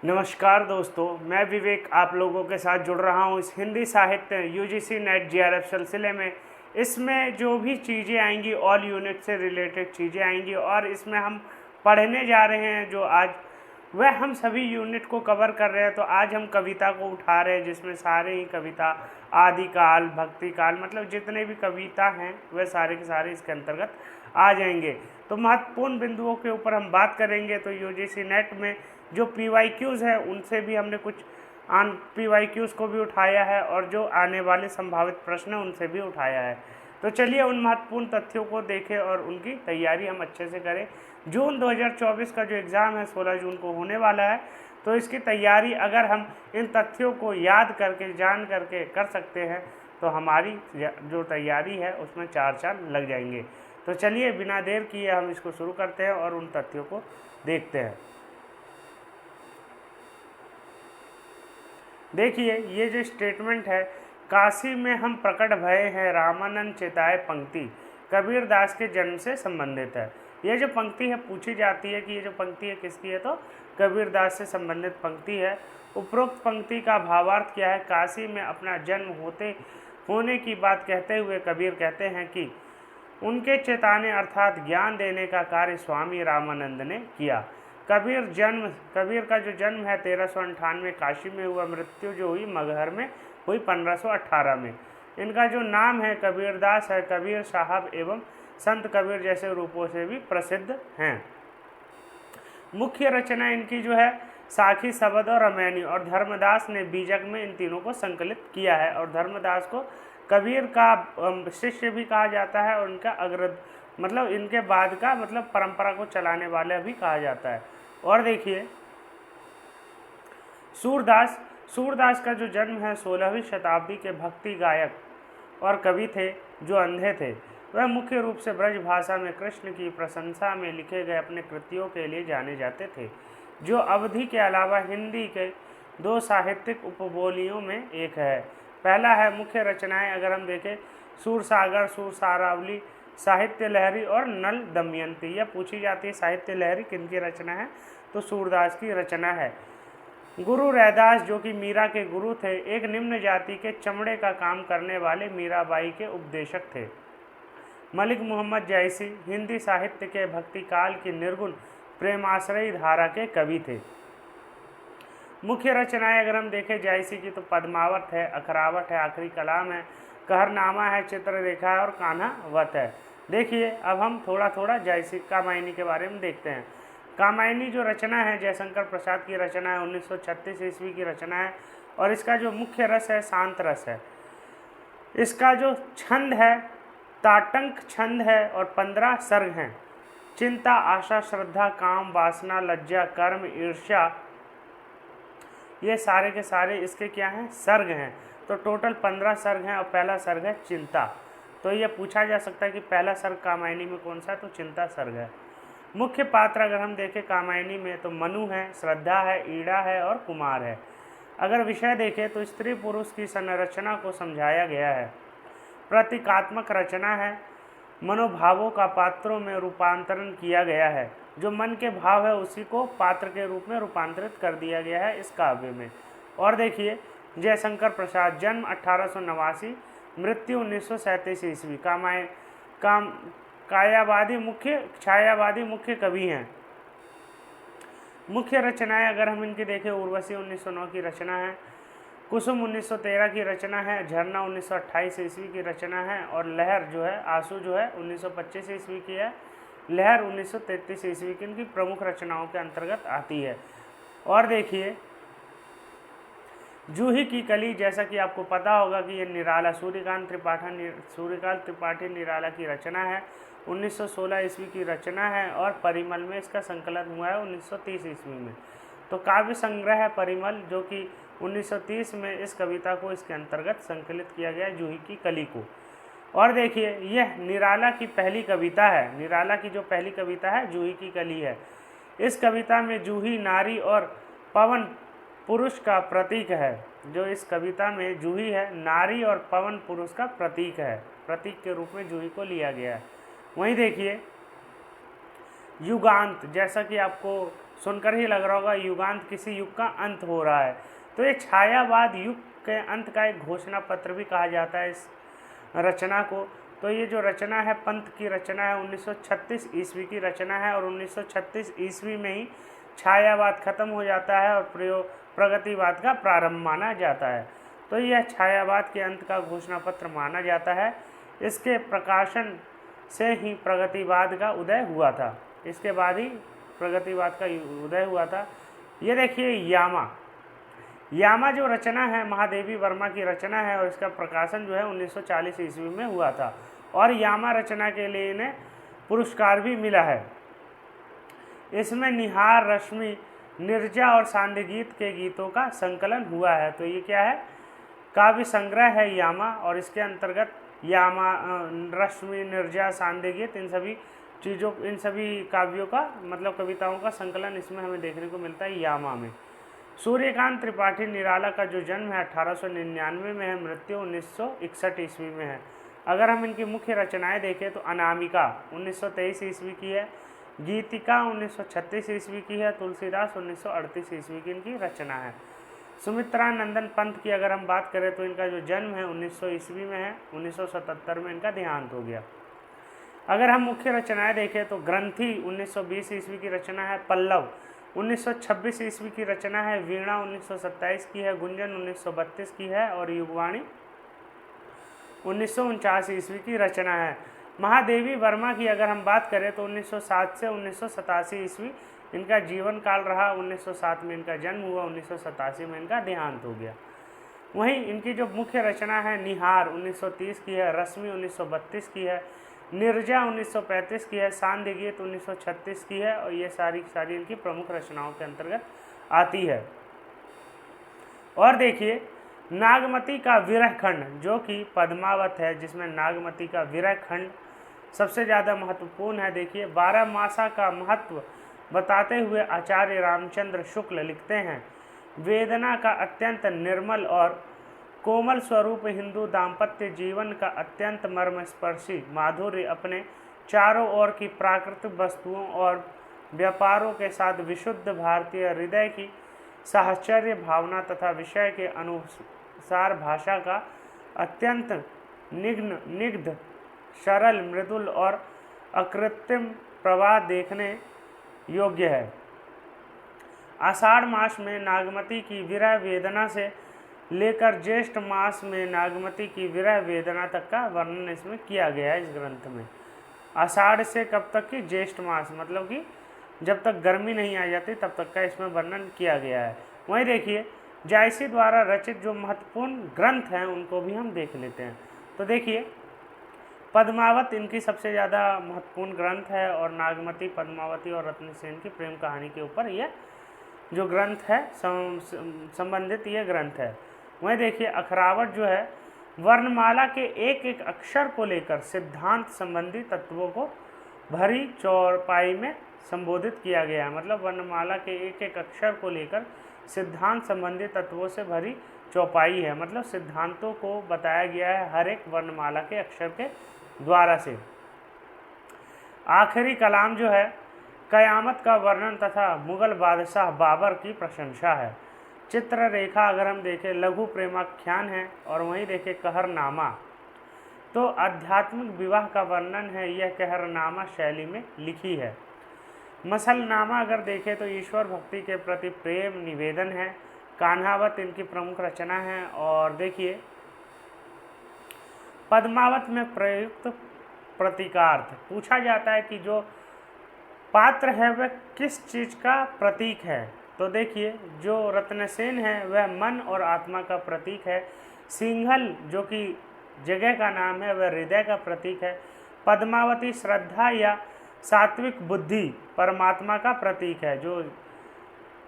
नमस्कार दोस्तों, मैं विवेक आप लोगों के साथ जुड़ रहा हूं इस हिंदी साहित्य यूजीसी नेट जीआरएफ सिलसिले में। इसमें जो भी चीज़ें आएंगी ऑल यूनिट से रिलेटेड चीज़ें आएंगी और इसमें हम पढ़ने जा रहे हैं जो आज वह हम सभी यूनिट को कवर कर रहे हैं। तो आज हम कविता को उठा रहे हैं जिसमें सारे ही कविता आदिकाल भक्तिकाल मतलब जितने भी कविता हैं वह सारे के सारे इसके अंतर्गत आ जाएंगे। तो महत्वपूर्ण बिंदुओं के ऊपर हम बात करेंगे। तो यूजीसी नेट में जो PYQs है उनसे भी हमने कुछ PYQs को भी उठाया है और जो आने वाले संभावित प्रश्न हैं उनसे भी उठाया है। तो चलिए उन महत्वपूर्ण तथ्यों को देखें और उनकी तैयारी हम अच्छे से करें। जून 2024 का जो एग्ज़ाम है 16 जून को होने वाला है, तो इसकी तैयारी अगर हम इन तथ्यों को याद करके जान करके कर सकते हैं तो हमारी जो तैयारी है उसमें 4 साल लग जाएंगे। तो चलिए बिना देर किए हम इसको शुरू करते हैं और उन तथ्यों को देखते हैं। देखिए ये जो स्टेटमेंट है, काशी में हम प्रकट भये हैं रामानंद चिताए पंक्ति कबीर दास के जन्म से संबंधित है। ये जो पंक्ति है पूछी जाती है कि ये जो पंक्ति है किसकी है, तो कबीर दास से संबंधित पंक्ति है। उपरोक्त पंक्ति का भावार्थ क्या है? काशी में अपना जन्म होने की बात कहते हुए कबीर कहते हैं कि उनके चेताने अर्थात ज्ञान देने का कार्य स्वामी रामानंद ने किया। कबीर का जो जन्म है 1398 काशी में हुआ, मृत्यु जो हुई मगहर में हुई 1518 में। इनका जो नाम है कबीरदास है, कबीर साहब एवं संत कबीर जैसे रूपों से भी प्रसिद्ध हैं। मुख्य रचना इनकी जो है साखी, शबद और रामायणी, और धर्मदास ने बीजक में इन तीनों को संकलित किया है। और धर्मदास को कबीर का शिष्य भी कहा जाता है और इनका अग्रद मतलब इनके बाद का मतलब परंपरा को चलाने वाले भी कहा जाता है। और देखिए सूरदास का जो जन्म है 16वीं शताब्दी के भक्ति गायक और कवि थे जो अंधे थे। वह मुख्य रूप से ब्रज भाषा में कृष्ण की प्रशंसा में लिखे गए अपने कृतियों के लिए जाने जाते थे, जो अवधी के अलावा हिंदी के 2 साहित्यिक उपबोलियों में एक है। पहला है मुख्य रचनाएं अगर हम देखें सूरसागर, सूरसारावली, साहित्य लहरी और नल दमयंती। यह पूछी जाती है साहित्य लहरी किनकी रचना है, तो सूरदास की रचना है। गुरु रैदास जो कि मीरा के गुरु थे, एक निम्न जाति के चमड़े का काम करने वाले मीराबाई के उपदेशक थे। मलिक मोहम्मद जैसी हिंदी साहित्य के भक्तिकाल की निर्गुण प्रेमाश्रयी धारा के कवि थे। मुख्य रचनाएं अगर हम देखें जैसी की तो पद्मावत है, अखरावट है, आखिरी कलाम है, कहरनामा है, चित्ररेखा है और कान्हावत है। देखिए अब हम थोड़ा थोड़ा जैसी कामायनी के बारे में देखते हैं। कामायनी जो रचना है जयशंकर प्रसाद की रचना है, 1936 ईस्वी की रचना है और इसका जो मुख्य रस है शांत रस है। इसका जो छंद है ताटंक छंद है और 15 सर्ग हैं। चिंता, आशा, श्रद्धा, काम, वासना, लज्जा, कर्म, ईर्ष्या, ये सारे के सारे इसके क्या हैं, सर्ग हैं। तो टोटल 15 सर्ग हैं और पहला सर्ग है चिंता। तो ये पूछा जा सकता है कि पहला सर्ग कामायनी में कौन सा है, तो चिंता सर्ग है। मुख्य पात्र अगर हम देखें कामायनी में तो मनु है, श्रद्धा है, ईड़ा है और कुमार है। अगर विषय देखें तो स्त्री पुरुष की संरचना को समझाया गया है। प्रतीकात्मक रचना है, मनोभावों का पात्रों में रूपांतरण किया गया है। जो मन के भाव है उसी को पात्र के रूप में रूपांतरित कर दिया गया है इस काव्य में। और देखिए जयशंकर प्रसाद, जन्म 1889, मृत्यु 1937 ईस्वी, छायावादी मुख्य कवि हैं। मुख्य रचनाएं अगर हम इनकी देखें उर्वशी 1909 की रचना है, कुसुम 1913 की रचना है, झरना 1928 ईस्वी की रचना है और लहर जो है आंसू जो है 1925 ईस्वी की है, लहर 1933 ईस्वी की इनकी प्रमुख रचनाओं के अंतर्गत आती है। और देखिए जूही की कली, जैसा कि आपको पता होगा कि ये निराला सूर्यकांत त्रिपाठी निराला की रचना है, 1916 ईस्वी की रचना है और परिमल में इसका संकलन हुआ है 1930 ईस्वी में। तो काव्य संग्रह है परिमल जो कि 1930 में इस कविता को इसके अंतर्गत संकलित किया गया जूही की कली को। और देखिए यह निराला की पहली कविता है, निराला की जो पहली कविता है जूही की कली है। इस कविता में जूही नारी और पवन पुरुष का प्रतीक है। जो इस कविता में जूही है नारी और पवन पुरुष का प्रतीक है, प्रतीक के रूप में जूही को लिया गया है। वहीं देखिए युगांत, जैसा कि आपको सुनकर ही लग रहा होगा युगांत, किसी युग का अंत हो रहा है। तो ये छायावाद युग के अंत का एक घोषणा पत्र भी कहा जाता है इस रचना को। तो ये जो रचना है पंत की रचना है, 1936 ईस्वी की रचना है, और 1936 ईस्वी में ही छायावाद खत्म हो जाता है और प्रगतिवाद का प्रारंभ माना जाता है। तो यह छायावाद के अंत का घोषणा पत्र माना जाता है। इसके प्रकाशन से ही प्रगतिवाद का उदय हुआ था, इसके बाद ही प्रगतिवाद का उदय हुआ था। ये देखिए यामा जो रचना है महादेवी वर्मा की रचना है, और इसका प्रकाशन जो है 1940 ईस्वी में हुआ था, और यामा रचना के लिए इन्हें पुरस्कार भी मिला है। इसमें निहार, रश्मि, निर्जा और सांध्य गीत के गीतों का संकलन हुआ है। तो ये क्या है, काव्य संग्रह है यामा, और इसके अंतर्गत यामा, रश्मि, निर्जा, सांध्य गीत, इन सभी काव्यों का मतलब कविताओं का संकलन इसमें हमें देखने को मिलता है यामा में। सूर्यकांत त्रिपाठी निराला का जो जन्म है 1899 में है, मृत्यु 1961 ईस्वी में है। अगर हम इनकी मुख्य रचनाएं देखें तो अनामिका 1923 ईस्वी की है, गीतिका 1936 ईस्वी की है, तुलसीदास 1938 ईस्वी की इनकी रचना है। सुमित्रा नंदन पंत की अगर हम बात करें तो इनका जो जन्म है 1900 ईस्वी में है, 1977 में इनका देहांत हो गया। अगर हम मुख्य रचनाएं देखें तो ग्रंथि 1920 ईस्वी की रचना है, पल्लव 1926 ईस्वी की रचना है, वीणा 1927 की है, गुंजन 1932 की है, और युगवाणी 1949 ईस्वी की रचना है। महादेवी वर्मा की अगर हम बात करें तो 1907 से 1987 ईस्वी इनका जीवन काल रहा। 1907 में इनका जन्म हुआ, 1987 में इनका देहांत हो गया। वहीं इनकी जो मुख्य रचना है निहार 1930 की है, रश्मि 1932 की है, निर्जा 1935 की है, सांध्य गीत 1936 की है, और ये सारी इनकी प्रमुख रचनाओं के अंतर्गत आती है। और देखिए नागमती का विरह खंड जो कि पद्मावत है, जिसमें नागमती का विरह खंड सबसे ज़्यादा महत्वपूर्ण है। देखिए 12 मासा का महत्व बताते हुए आचार्य रामचंद्र शुक्ल लिखते हैं, वेदना का अत्यंत निर्मल और कोमल स्वरूप हिंदू दाम्पत्य जीवन का अत्यंत मर्मस्पर्शी माधुर्य अपने चारों ओर की प्राकृतिक वस्तुओं और व्यापारों के साथ विशुद्ध भारतीय हृदय की साहचर्य भावना तथा विषय के अनुसार भाषा का अत्यंत निग्ध, सरल, मृदुल और अकृत्रिम प्रवाह देखने योग्य है। आषाढ़ मास में नागमती की विरह वेदना से लेकर ज्येष्ठ मास में नागमती की विरह वेदना तक का वर्णन इसमें किया गया है इस ग्रंथ में। आषाढ़ से कब तक की, ज्येष्ठ मास, मतलब कि जब तक गर्मी नहीं आ जाती तब तक का इसमें वर्णन किया गया है। वहीं देखिए जायसी द्वारा रचित जो महत्वपूर्ण ग्रंथ हैं उनको भी हम देख लेते हैं। तो देखिए पद्मावत इनकी सबसे ज़्यादा महत्वपूर्ण ग्रंथ है, और नागमती, पद्मावती और रत्नसेन की प्रेम कहानी के ऊपर यह जो ग्रंथ है संबंधित ये ग्रंथ है। वहीं देखिए अखरावट जो है वर्णमाला के एक एक अक्षर को लेकर सिद्धांत संबंधी तत्वों को भरी चौपाई में संबोधित किया गया है। मतलब वर्णमाला के एक एक अक्षर को लेकर सिद्धांत संबंधी तत्वों से भरी चौपाई है, मतलब सिद्धांतों को बताया गया है हर एक वर्णमाला के अक्षर के द्वारा से। आखिरी कलाम जो है कयामत का वर्णन तथा मुगल बादशाह बाबर की प्रशंसा है। चित्ररेखा अगर हम देखें लघु प्रेमाख्यान है, और वहीं देखें कहरनामा तो आध्यात्मिक विवाह का वर्णन है, यह कहरनामा शैली में लिखी है। मसलनामा अगर देखें तो ईश्वर भक्ति के प्रति प्रेम निवेदन है। कान्हावत इनकी प्रमुख रचना है। और देखिए पद्मावत में प्रयुक्त प्रतीकार्थ पूछा जाता है कि जो पात्र है वह किस चीज़ का प्रतीक है। तो देखिए जो रत्नसेन है वह मन और आत्मा का प्रतीक है। सिंघल जो कि जगह का नाम है वह हृदय का प्रतीक है। पद्मावती श्रद्धा या सात्विक बुद्धि परमात्मा का प्रतीक है। जो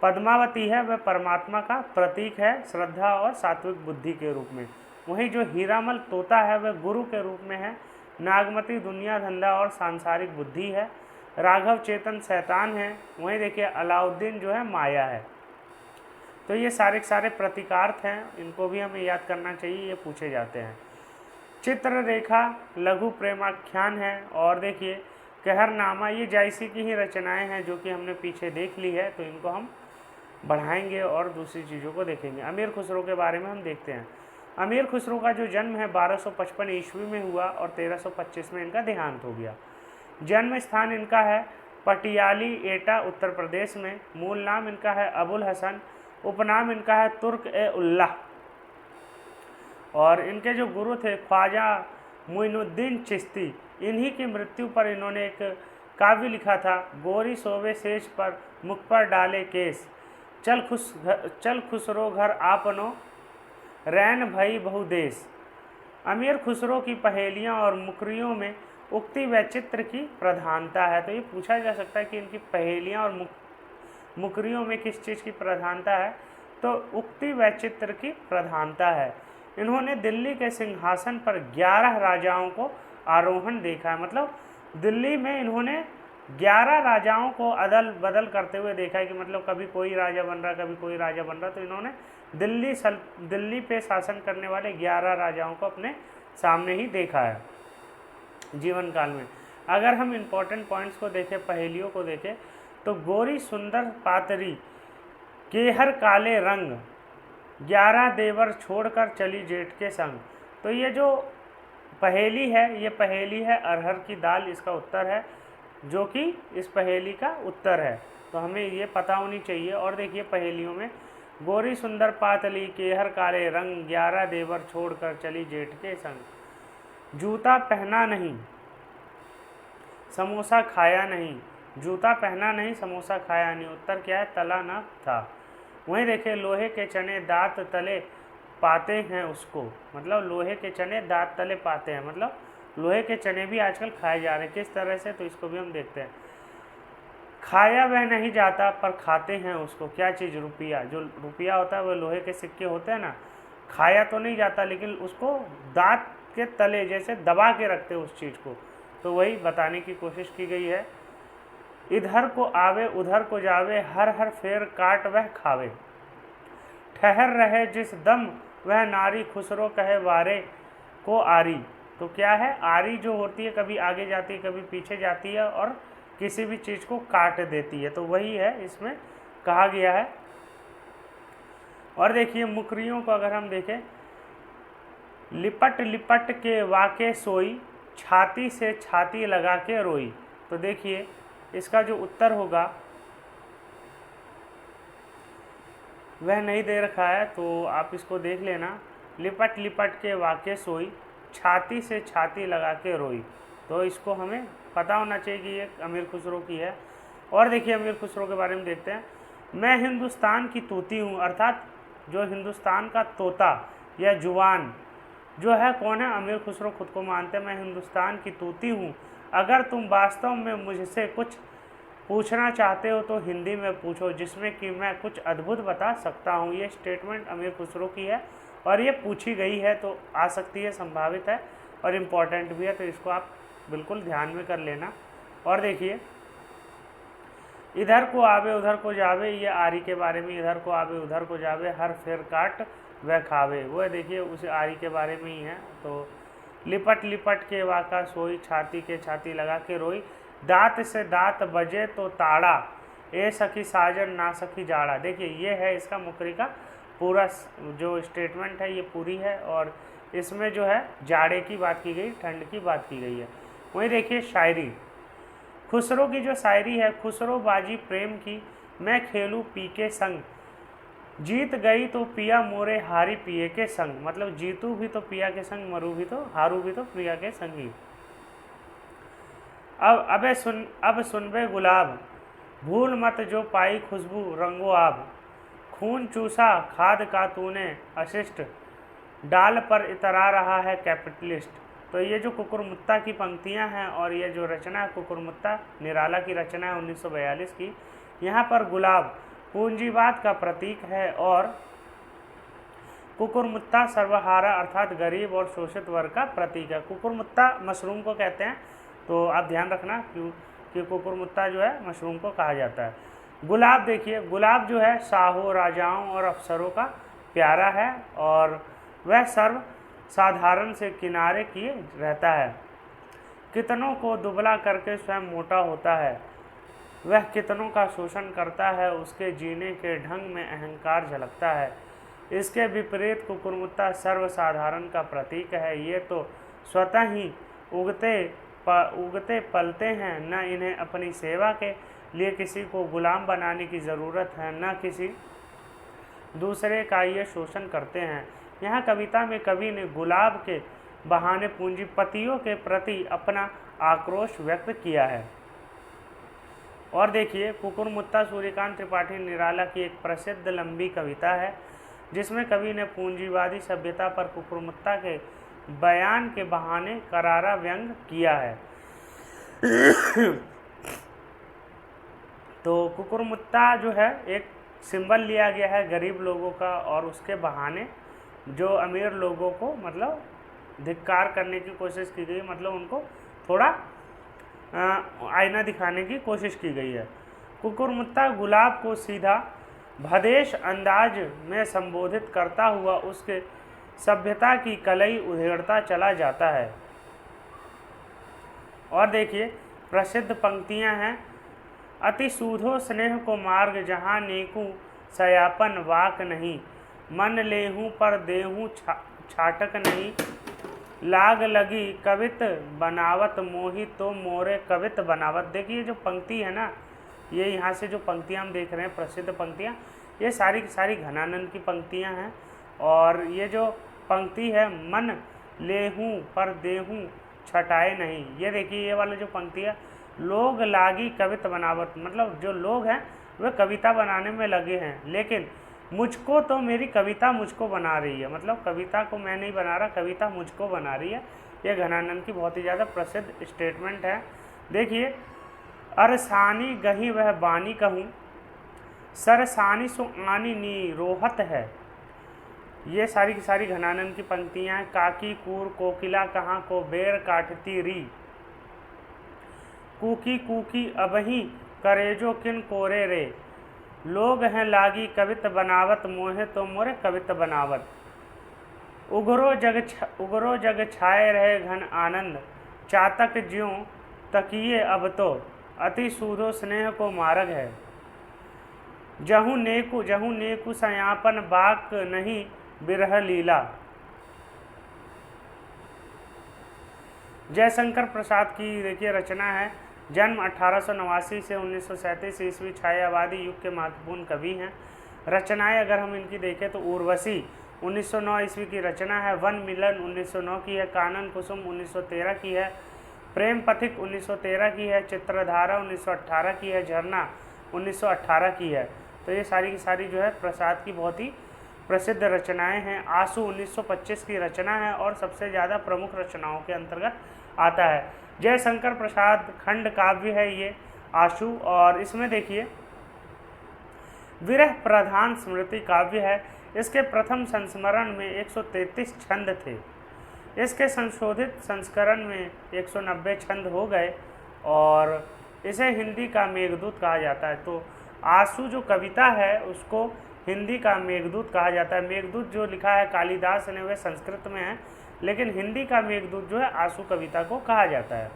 पद्मावती है वह परमात्मा का प्रतीक है श्रद्धा और सात्विक बुद्धि के रूप में। वहीं जो हीरामल तोता है वह गुरु के रूप में है। नागमती दुनिया धंधा और सांसारिक बुद्धि है। राघव चेतन शैतान है। वहीं देखिए अलाउद्दीन जो है माया है। तो ये सारे प्रतीकार्थ हैं, इनको भी हमें याद करना चाहिए, ये पूछे जाते हैं। चित्ररेखा लघु प्रेमाख्यान है। और देखिए कहरनामा, ये जायसी की ही रचनाएं हैं जो कि हमने पीछे देख ली है, तो इनको हम बढ़ाएंगे और दूसरी चीज़ों को देखेंगे। अमीर खुसरो के बारे में हम देखते हैं। अमीर खुसरो का जो जन्म है 1255 ईस्वी में हुआ और 1325 में इनका देहांत हो गया। जन्म स्थान इनका है पटियाली एटा उत्तर प्रदेश में। मूल नाम इनका है अबुल हसन, उपनाम इनका है तुर्क-ए-उल्लाह। और इनके जो गुरु थे ख्वाजा मुइनुद्दीन चिश्ती। इन्हीं की मृत्यु पर इन्होंने एक काव्य लिखा था, गोरी सोवे सेज पर मुख पर डाले केस, चल खुसरो घर आपनो रैन भई बहुदेश। अमीर खुसरो की पहेलियाँ और मुकरियों में उक्ति व चित्र की प्रधानता है। तो ये पूछा जा सकता है कि इनकी पहेलियाँ और मुकरियों में किस चीज़ की प्रधानता है, तो उक्ति व चित्र की प्रधानता है। इन्होंने दिल्ली के सिंहासन पर 11 राजाओं को आरोहण देखा है। मतलब दिल्ली में इन्होंने 11 राजाओं को अदल बदल करते हुए देखा है कि मतलब कभी कोई राजा बन रहा, कभी कोई राजा बन रहा। तो इन्होंने दिल्ली पे शासन करने वाले 11 राजाओं को अपने सामने ही देखा है जीवन काल में। अगर हम इम्पोर्टेंट पॉइंट्स को देखें, पहेलियों को देखें, तो गोरी सुंदर पातरी, केहर काले रंग, 11 देवर छोड़कर चली जेठ के संग। तो ये जो पहेली है, ये पहेली है अरहर की दाल, इसका उत्तर है, जो कि इस पहेली का उत्तर है। तो हमें ये पता होनी चाहिए। और देखिए पहेलियों में गोरी सुंदर पातली, केहर काले रंग, 11 देवर छोड़कर चली जेठ के संग, जूता पहना नहीं समोसा खाया नहीं। जूता पहना नहीं, समोसा खाया नहीं, उत्तर क्या है, तला न था। वहीं देखिए लोहे के चने दांत तले पाते हैं उसको, मतलब लोहे के चने दांत तले पाते हैं, मतलब लोहे के चने भी आजकल खाए जा रहे हैं। किस तरह से, तो इसको भी हम देखते हैं। खाया वह नहीं जाता पर खाते हैं उसको, क्या चीज़, रुपया। जो रुपया होता है वो लोहे के सिक्के होते हैं ना, खाया तो नहीं जाता लेकिन उसको दांत के तले जैसे दबा के रखते हैं उस चीज़ को। तो वही बताने की कोशिश की गई है। इधर को आवे उधर को जावे, हर हर फेर काट वह खावे, ठहर रहे जिस दम वह नारी, खुसरो कहे वारे को आरी। तो क्या है, आरी जो होती है कभी आगे जाती है कभी पीछे जाती है और किसी भी चीज़ को काट देती है। तो वही है इसमें कहा गया है। और देखिए मुकरियों को अगर हम देखें, लिपट लिपट के वाके सोई, छाती से छाती लगा के रोई। तो देखिए इसका जो उत्तर होगा वह नहीं दे रखा है, तो आप इसको देख लेना। लिपट लिपट के वाके सोई, छाती से छाती लगा के रोई। तो इसको हमें पता होना चाहिए कि ये अमीर खुसरो की है। और देखिए अमीर खुसरो के बारे में देखते हैं। मैं हिंदुस्तान की तूती हूँ, अर्थात जो हिंदुस्तान का तोता या जुबान जो है कौन है, अमीर खुसरो खुद को मानते हैं। मैं हिंदुस्तान की तूती हूँ, अगर तुम वास्तव में मुझसे कुछ पूछना चाहते हो तो हिंदी में पूछो, जिसमें कि मैं कुछ अद्भुत बता सकता हूँ। ये स्टेटमेंट अमीर खुसरो की है और ये पूछी गई है, तो आ सकती है, संभावित है और इम्पॉर्टेंट भी है। तो इसको आप बिल्कुल ध्यान में कर लेना। और देखिए इधर को आवे उधर को जावे, ये आरी के बारे में, इधर को आवे उधर को जावे, हर फेर काट वह खावे, वो देखिए उस आरी के बारे में ही है। तो लिपट लिपट के वाका सोई, छाती के छाती लगा के रोई, दांत से दांत बजे तो ताड़ा, ए सखी साजन ना सखी जाड़ा। देखिए ये है इसका मुकरी का पूरा जो स्टेटमेंट है, ये पूरी है। और इसमें जो है जाड़े की बात की गई, ठंड की बात की गई है। वहीं देखिए शायरी, खुसरो की जो शायरी है, खुसरो बाजी प्रेम की, मैं खेलूँ पी के संग, जीत गई तो पिया मोरे हारी पिए के संग। मतलब जीतू भी तो पिया के संग, मरू भी तो, हारू भी तो प्रिया के संग ही। अब सुनबे गुलाब, भूल मत जो पाई खुशबू रंगो आब, खून चूसा खाद का तूने अशिष्ट, डाल पर इतरा रहा है कैपिटलिस्ट। तो ये जो कुकुरमुत्ता की पंक्तियां हैं और ये जो रचना है कुकुरमुत्ता, निराला की रचना है 1942 की। यहाँ पर गुलाब पूंजीवाद का प्रतीक है और कुकुरमुत्ता सर्वहारा अर्थात गरीब और शोषित वर्ग का प्रतीक है। कुकुरमुत्ता मशरूम को कहते हैं, तो आप ध्यान रखना कि कुकुरमुत्ता जो है मशरूम को कहा जाता है। गुलाब देखिए, गुलाब जो है शाहों, राजाओं और अफसरों का प्यारा है और वह सर्व साधारण से किनारे किए रहता है। कितनों को दुबला करके स्वयं मोटा होता है, वह कितनों का शोषण करता है, उसके जीने के ढंग में अहंकार झलकता है। इसके विपरीत कुकुरमुत्ता सर्वसाधारण का प्रतीक है। ये तो स्वतः ही उगते पलते हैं, न इन्हें अपनी सेवा के लिए किसी को गुलाम बनाने की ज़रूरत है, न किसी दूसरे का ये शोषण करते हैं। यहाँ कविता में कवि ने गुलाब के बहाने पूंजीपतियों के प्रति अपना आक्रोश व्यक्त किया है। और देखिए, कुकुरमुत्ता सूर्यकांत त्रिपाठी निराला की एक प्रसिद्ध लंबी कविता है, जिसमें कवि ने पूंजीवादी सभ्यता पर कुकुरमुत्ता के बयान के बहाने करारा व्यंग किया है। तो कुकुरमुत्ता जो है एक सिंबल लिया गया है गरीब लोगों का, और उसके बहाने जो अमीर लोगों को मतलब धिक्कार करने की कोशिश की गई, मतलब उनको थोड़ा आईना दिखाने की कोशिश की गई है। कुकुरमुत्ता गुलाब को सीधा भदेश अंदाज में संबोधित करता हुआ उसके सभ्यता की कलई उधेड़ता चला जाता है। और देखिए, प्रसिद्ध पंक्तियां हैं, अति सूधो स्नेह को मार्ग जहाँ नेकू सयापन वाक नहीं, मन लेहूँ पर देहूँ छाटक नहीं, लाग लगी कवित बनावत मोही तो मोरे कवित बनावत। देखिए जो पंक्ति है ना, ये यहाँ से जो पंक्तियाँ हम देख रहे हैं प्रसिद्ध पंक्तियाँ, ये सारी की सारी घनानंद की पंक्तियाँ हैं। और ये जो पंक्ति है, मन लेहूँ पर देहूँ छटाए नहीं, ये देखिए ये वाला जो पंक्ति है, लोग लागी कवित बनावत, मतलब जो लोग हैं वे कविता बनाने में लगे हैं, लेकिन मुझको तो मेरी कविता मुझको बना रही है, मतलब कविता को मैं नहीं बना रहा, कविता मुझको बना रही है। ये घनानंद की बहुत ही ज़्यादा प्रसिद्ध स्टेटमेंट है। देखिए, अरसानी गही वह बानी कहूँ, सरसानी सो आनी नी रोहत है, ये सारी की सारी घनानंद की पंक्तियाँ हैं। काकी कूर कोकिला कहाँ को बेर काटती री, कूकी कूकी अबही करेजो किन कोरे रे, लोग हैं लागी कवित बनावत मोहे तो मोरे कवित बनावत, उगरो जग छाए रहे घन आनंद, चातक ज्यों तकिए अब तो अति सूधो स्नेह को मार्ग है, जहू नेकु सयापन बाक नहीं बिरह लीला। जयशंकर प्रसाद की देखिए रचना है। जन्म 1889 से 1937 ईस्वी, छायावादी युग के महत्वपूर्ण कवि हैं। रचनाएं अगर हम इनकी देखें तो उर्वशी 1909 ईस्वी की रचना है, वन मिलन 1909 की है, कानन कुसुम 1913 की है, प्रेम पथिक 1913 की है, चित्रधारा 1918 की है, झरना 1918 की है। तो ये सारी की सारी जो है प्रसाद की बहुत ही प्रसिद्ध रचनाएं हैं। आंसू 1925 की रचना है और सबसे ज़्यादा प्रमुख रचनाओं के अंतर्गत आता है। जयशंकर प्रसाद खंड काव्य है ये आंसू, और इसमें देखिए विरह प्रधान स्मृति काव्य है। इसके प्रथम संस्मरण में 133 छंद थे, इसके संशोधित संस्करण में 190 छंद हो गए और इसे हिंदी का मेघदूत कहा जाता है। तो आंसू जो कविता है उसको हिंदी का मेघदूत कहा जाता है। मेघदूत जो लिखा है कालिदास ने वह संस्कृत में है, लेकिन हिंदी का मेघदूत जो है आंसू कविता को कहा जाता है।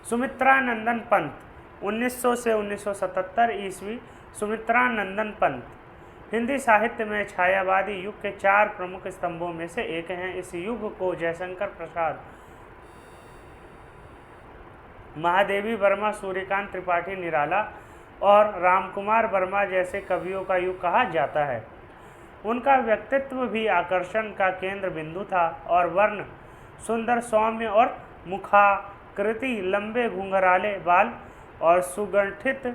सुमित्रानंदन पंत 1900 से 1977 ईस्वी। सुमित्रानंदन पंत हिंदी साहित्य में छायावादी युग के 4 प्रमुख स्तंभों में से एक हैं। इस युग को जयशंकर प्रसाद, महादेवी वर्मा, सूर्यकांत त्रिपाठी निराला और रामकुमार वर्मा जैसे कवियों का युग कहा जाता है। उनका व्यक्तित्व भी आकर्षण का केंद्र बिंदु था और वर्ण सुंदर, सौम्य और मुखाकृति, लंबे घुंघराले बाल और सुगठित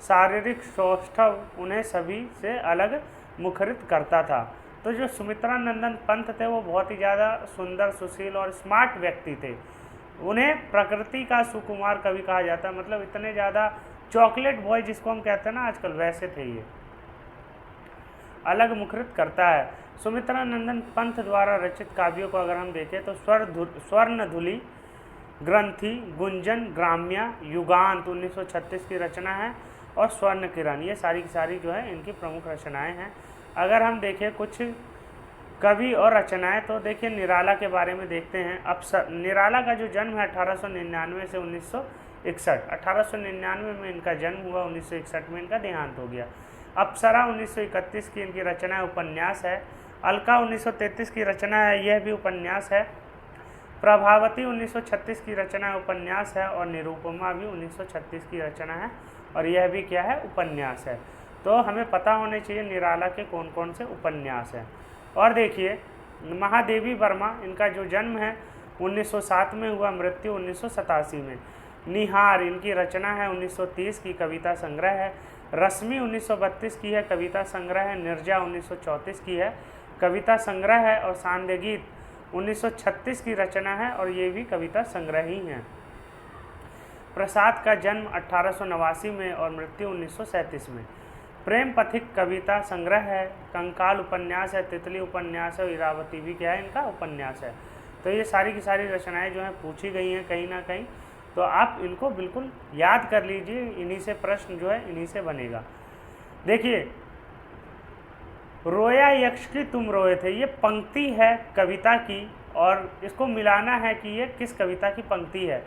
शारीरिक सौष्ठव उन्हें सभी से अलग मुखरित करता था। तो जो सुमित्रानंदन पंत थे वो बहुत ही ज़्यादा सुंदर, सुशील और स्मार्ट व्यक्ति थे। उन्हें प्रकृति का सुकुमार कवि कहा जाता है, मतलब इतने ज़्यादा चॉकलेट बॉय जिसको हम कहते हैं ना आजकल, वैसे थे ये, अलग मुखरित करता है। सुमित्रानंदन पंत द्वारा रचित काव्यों को अगर हम देखें तो स्वर्णधुली, ग्रंथि, गुंजन, ग्राम्या, युगांत 1936 की रचना है और स्वर्ण किरण, ये सारी की सारी जो है इनकी प्रमुख रचनाएं हैं। अगर हम देखें कुछ कवि और रचनाएं। तो देखिए निराला के बारे में देखते हैं। निराला का जो जन्म है 1899 से 1961, 1899 में इनका जन्म हुआ, 1961 में इनका देहांत हो गया। अप्सरा 1931 की इनकी रचना है, उपन्यास है। अलका 1933 की रचना है, यह भी उपन्यास है। प्रभावती 1936 की रचना है, उपन्यास है। और निरुपमा भी 1936 की रचना है, और यह भी क्या है, उपन्यास है। तो हमें पता होने चाहिए निराला के कौन कौन से उपन्यास हैं। और देखिए महादेवी वर्मा, इनका जो जन्म है 1907 में हुआ, मृत्यु 1987 में। निहार इनकी रचना है, 1930 की कविता संग्रह है। रश्मि 1932 की है, कविता संग्रह है। निर्जा 1934 की है, कविता संग्रह है। और सांध्य गीत 1936 की रचना है, और ये भी कविता संग्रह ही है। प्रसाद का जन्म 1889 में और मृत्यु 1937 में। प्रेम पथिक कविता संग्रह है। कंकाल उपन्यास है। तितली उपन्यास है। इरावती भी क्या है, इनका उपन्यास है। तो ये सारी की सारी रचनाएं जो हैं पूछी गई हैं कहीं ना कहीं, तो आप इनको बिल्कुल याद कर लीजिए, इन्हीं से प्रश्न जो है इन्हीं से बनेगा। देखिए रोया यक्ष की तुम रोए थे, ये पंक्ति है कविता की, और इसको मिलाना है कि ये किस कविता की पंक्ति है।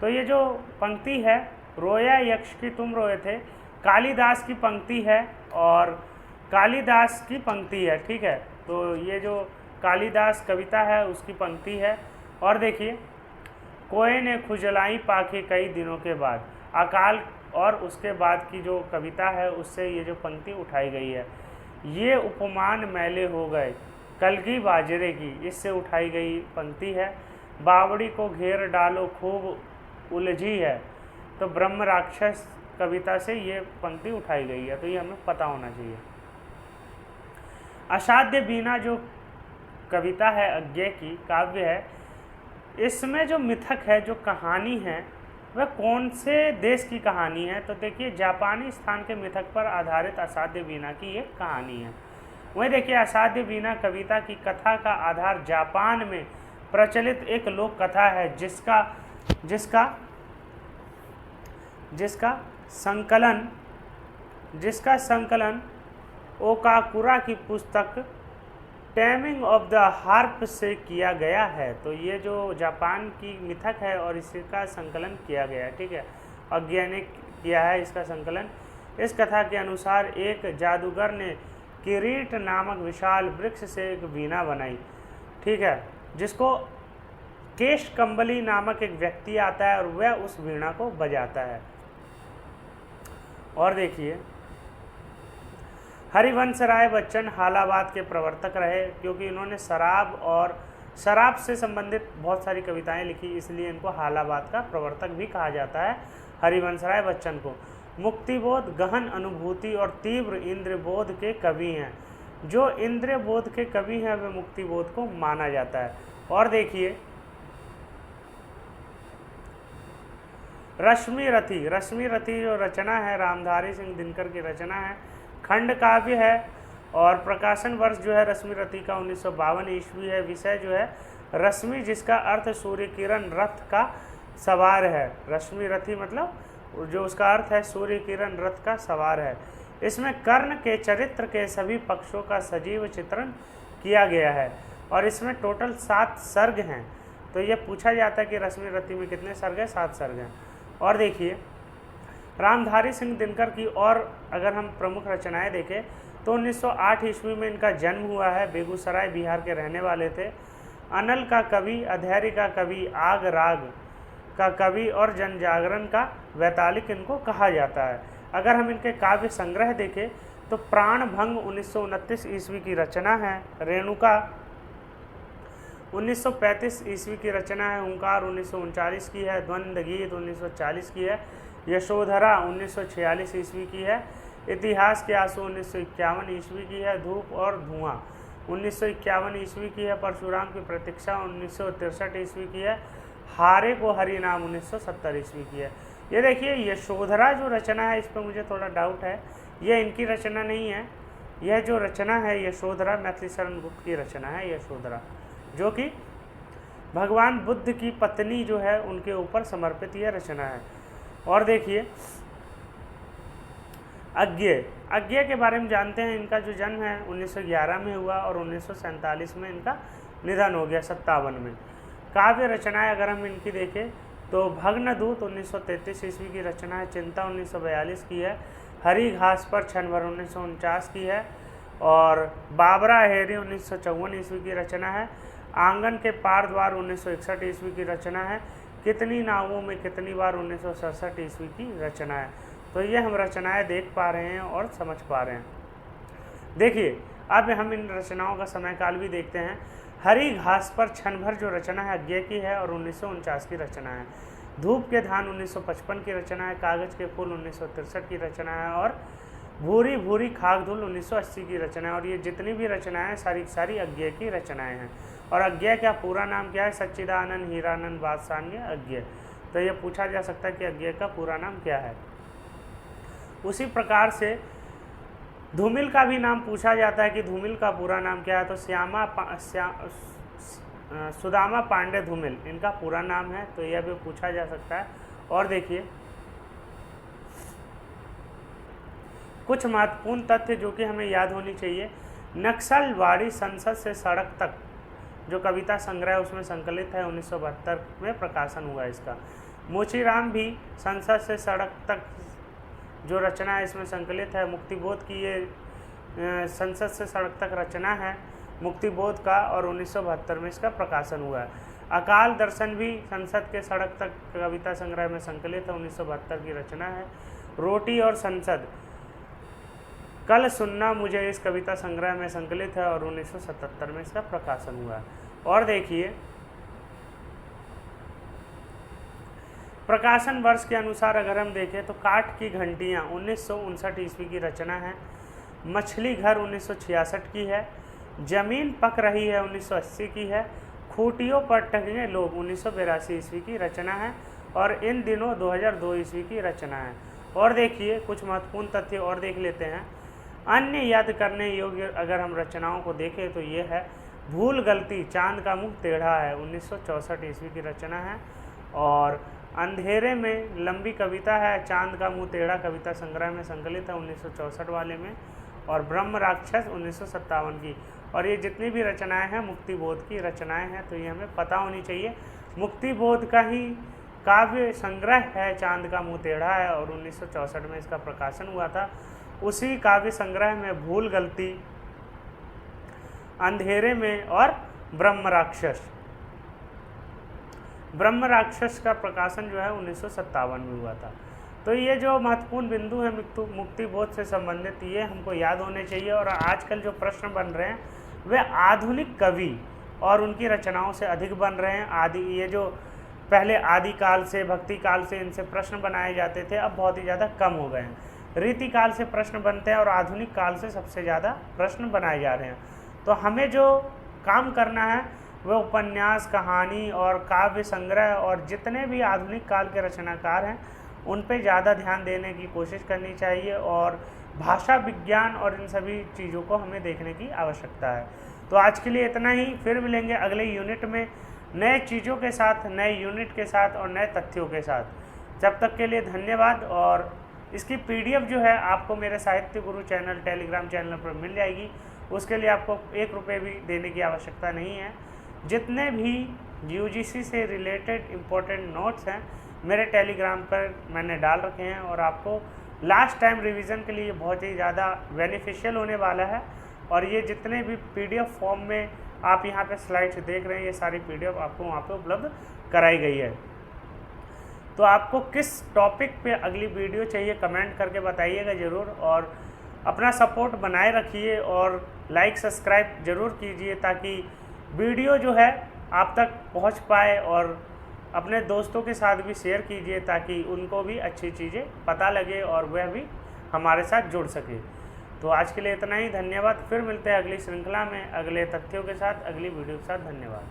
तो ये जो पंक्ति है रोया यक्ष की तुम रोए थे, कालिदास की पंक्ति है, और कालिदास की पंक्ति है, ठीक है। तो ये जो कालिदास कविता है उसकी पंक्ति है। और देखिए कोय ने खुजलाई पाखे कई दिनों के बाद, अकाल और उसके बाद की जो कविता है उससे ये जो पंक्ति उठाई गई है। ये उपमान मैले हो गए कलगी बाजरे की, इससे उठाई गई पंक्ति है। बावड़ी को घेर डालो खूब उलझी है, तो ब्रह्म राक्षस कविता से ये पंक्ति उठाई गई है। तो ये हमें पता होना चाहिए। असाध्य बीना जो कविता है अज्ञे की काव्य है, इसमें जो मिथक है, जो कहानी है, वह कौन से देश की कहानी है। तो देखिए जापानी स्थान के मिथक पर आधारित असाध्य बीना की ये कहानी है। वहीं देखिए असाध्य बीना कविता की कथा का आधार जापान में प्रचलित एक लोक कथा है, जिसका संकलन ओकाकुरा की पुस्तक टेमिंग ऑफ द हार्प से किया गया है। तो ये जो जापान की मिथक है और इसका संकलन किया गया है, ठीक है, अज्ञे ने किया है इसका संकलन। इस कथा के अनुसार एक जादूगर ने किरीट नामक विशाल वृक्ष से एक वीणा बनाई, ठीक है, जिसको केश कंबली नामक एक व्यक्ति आता है और वह उस वीणा को बजाता है। और देखिए हरिवंश राय बच्चन हालाबाद के प्रवर्तक रहे, क्योंकि इन्होंने शराब से संबंधित बहुत सारी कविताएं लिखी, इसलिए इनको हालाबाद का प्रवर्तक भी कहा जाता है, हरिवंश राय बच्चन को। मुक्तिबोध, गहन अनुभूति और तीव्र इंद्रबोध के कवि हैं। जो इंद्रबोध के कवि हैं वे मुक्तिबोध को माना जाता है। और देखिए रश्मि रथी जो रचना है रामधारी सिंह दिनकर की रचना है, खंड काव्य है, और प्रकाशन वर्ष जो है रश्मि रथी का 1952 ईस्वी है। विषय जो है रश्मि, जिसका अर्थ सूर्य किरण रथ का सवार है। रश्मि रथी मतलब जो उसका अर्थ है सूर्य किरण रथ का सवार है। इसमें कर्ण के चरित्र के सभी पक्षों का सजीव चित्रण किया गया है, और इसमें टोटल 7 सर्ग हैं। तो ये पूछा जाता है कि रश्मि रथी में कितने सर्ग हैं, 7 सर्ग हैं। और देखिए रामधारी सिंह दिनकर की और अगर हम प्रमुख रचनाएं देखें तो 1908 ईस्वी में इनका जन्म हुआ है। बेगूसराय बिहार के रहने वाले थे। अनल का कवि, अधैर्य का कवि, आग राग का कवि और जनजागरण का वैतालिक इनको कहा जाता है। अगर हम इनके काव्य संग्रह देखें तो प्राणभंग 1929 ईस्वी की रचना है। रेणुका 1935 ईस्वी की रचना है। हुंकार 1939 की है। द्वंद्व गीत 1940 की है। यशोधरा 1946 ईस्वी की है। इतिहास के आंसू 1951 ईस्वी की है। धूप और धुआं 1951 ईस्वी की है। परशुराम की प्रतीक्षा 1963 ईस्वी की है। हारे को हरि नाम 1970 ईस्वी की है। ये देखिए यशोधरा जो रचना है इस पर मुझे थोड़ा डाउट है, यह इनकी रचना नहीं है। यह जो रचना है यशोधरा मैथिली शरण गुप्त की रचना है यशोधरा, जो कि भगवान बुद्ध की पत्नी जो है उनके ऊपर समर्पित यह रचना है। और देखिए अज्ञेय। अज्ञेय के बारे में जानते हैं। इनका जो जन्म है 1911 में हुआ और 1947 में इनका निधन हो गया 57 में। काव्य रचनाएं अगर हम इनकी देखें तो भग्नदूत 1933 ईस्वी की रचना है, चिंता 1942 की है, हरी घास पर क्षण भर 1949 की है, और बाबरा हेरी 1954 ईस्वी की रचना है, आंगन के पार द्वार 1961 ईस्वी की रचना है, कितनी नावों में कितनी बार 1967 ईस्वी की रचना है। तो ये हम रचनाएं देख पा रहे हैं और समझ पा रहे हैं। देखिए अब हम इन रचनाओं का समय काल भी देखते हैं। हरी घास पर क्षण भर जो रचना है अज्ञेय की है और 1949 की रचना है। धूप के धान 1955 की रचना है, कागज के फूल 1963 की रचना है, और भूरी भूरी खाक धूल 1980 की रचना है। और ये जितनी भी रचनाएं सारी सारी अज्ञेय की रचनाएं हैं। और अज्ञेय का पूरा नाम क्या है? सच्चिदानंद हीरानंद बादशाह अज्ञेय। तो ये पूछा जा सकता है कि अज्ञेय का पूरा नाम क्या है। उसी प्रकार से धूमिल का भी नाम पूछा जाता है कि धूमिल का पूरा नाम क्या है। तो सुदामा पांडे धूमिल इनका पूरा नाम है। तो यह भी पूछा जा सकता है। और देखिए कुछ महत्वपूर्ण तथ्य जो कि हमें याद होनी चाहिए। नक्सलवाड़ी संसद से सड़क तक जो कविता संग्रह है उसमें संकलित है, 1972 में प्रकाशन हुआ इसका। मोचीराम भी संसद से सड़क तक जो रचना है इसमें संकलित है। मुक्तिबोध की ये संसद से सड़क तक रचना है मुक्तिबोध का, और 1972 में इसका प्रकाशन हुआ है। अकाल दर्शन भी संसद के सड़क तक कविता संग्रह में संकलित है, 1972 की रचना है। रोटी और संसद कल सुनना मुझे इस कविता संग्रह में संकलित है और 1977 में इसका प्रकाशन हुआ है। और देखिए प्रकाशन वर्ष के अनुसार अगर हम देखें तो काठ की घंटियाँ 1959 ईस्वी की रचना है, मछली घर 1966 की है, जमीन पक रही है 1980 की है, खूटियों पर टंगे लोग 1982 ईस्वी की रचना है, और इन दिनों 2002 ईस्वी की रचना है। और देखिए कुछ महत्वपूर्ण तथ्य और देख लेते हैं। अन्य याद करने योग्य अगर हम रचनाओं को देखें तो ये है भूल गलती चांद का मुंह टेढ़ा है, 1964 ईस्वी की रचना है। और अंधेरे में लंबी कविता है, चांद का मुंह टेढ़ा कविता संग्रह में संकलित है, 1964 वाले में। और ब्रह्म राक्षस 1957 की। और ये जितनी भी रचनाएं हैं मुक्तिबोध की रचनाएं हैं, तो ये हमें पता होनी चाहिए। मुक्तिबोध का ही काव्य संग्रह है चांद का मुंह टेढ़ा है, और 1964 में इसका प्रकाशन हुआ था। उसी काव्य संग्रह में भूल गलती, अंधेरे में और ब्रह्म राक्षस का प्रकाशन जो है 1957 में हुआ था। तो ये जो महत्वपूर्ण बिंदु है मुक्तिबोध से संबंधित, ये हमको याद होने चाहिए। और आजकल जो प्रश्न बन रहे हैं वे आधुनिक कवि और उनकी रचनाओं से अधिक बन रहे हैं। ये जो पहले आदिकाल से भक्ति काल से इनसे प्रश्न बनाए जाते थे, अब बहुत ही ज़्यादा कम हो गए हैं। रीतिकाल से प्रश्न बनते हैं और आधुनिक काल से सबसे ज़्यादा प्रश्न बनाए जा रहे हैं। तो हमें जो काम करना है वह उपन्यास, कहानी और काव्य संग्रह और जितने भी आधुनिक काल के रचनाकार हैं उन पे ज़्यादा ध्यान देने की कोशिश करनी चाहिए, और भाषा विज्ञान और इन सभी चीज़ों को हमें देखने की आवश्यकता है। तो आज के लिए इतना ही। फिर मिलेंगे अगले यूनिट में नए चीज़ों के साथ, नए यूनिट के साथ और नए तथ्यों के साथ। जब तक के लिए धन्यवाद। और इसकी PDF जो है आपको मेरे साहित्य गुरु चैनल टेलीग्राम चैनल पर मिल जाएगी। उसके लिए आपको 1 रुपये भी देने की आवश्यकता नहीं है। जितने भी UGC से रिलेटेड इम्पोर्टेंट नोट्स हैं मेरे टेलीग्राम पर मैंने डाल रखे हैं, और आपको लास्ट टाइम रिवीजन के लिए बहुत ही ज़्यादा बेनिफिशियल होने वाला है। और ये जितने भी PDF फॉर्म में आप यहाँ पे स्लाइड्स देख रहे हैं, ये सारी PDF आपको वहाँ पे उपलब्ध कराई गई है। तो आपको किस टॉपिक पे अगली वीडियो चाहिए कमेंट करके बताइएगा ज़रूर, और अपना सपोर्ट बनाए रखिए और लाइक सब्सक्राइब ज़रूर कीजिए ताकि वीडियो जो है आप तक पहुंच पाए, और अपने दोस्तों के साथ भी शेयर कीजिए ताकि उनको भी अच्छी चीज़ें पता लगे और वह भी हमारे साथ जुड़ सके। तो आज के लिए इतना ही। धन्यवाद। फिर मिलते हैं अगली श्रृंखला में अगले तथ्यों के साथ, अगली वीडियो के साथ। धन्यवाद।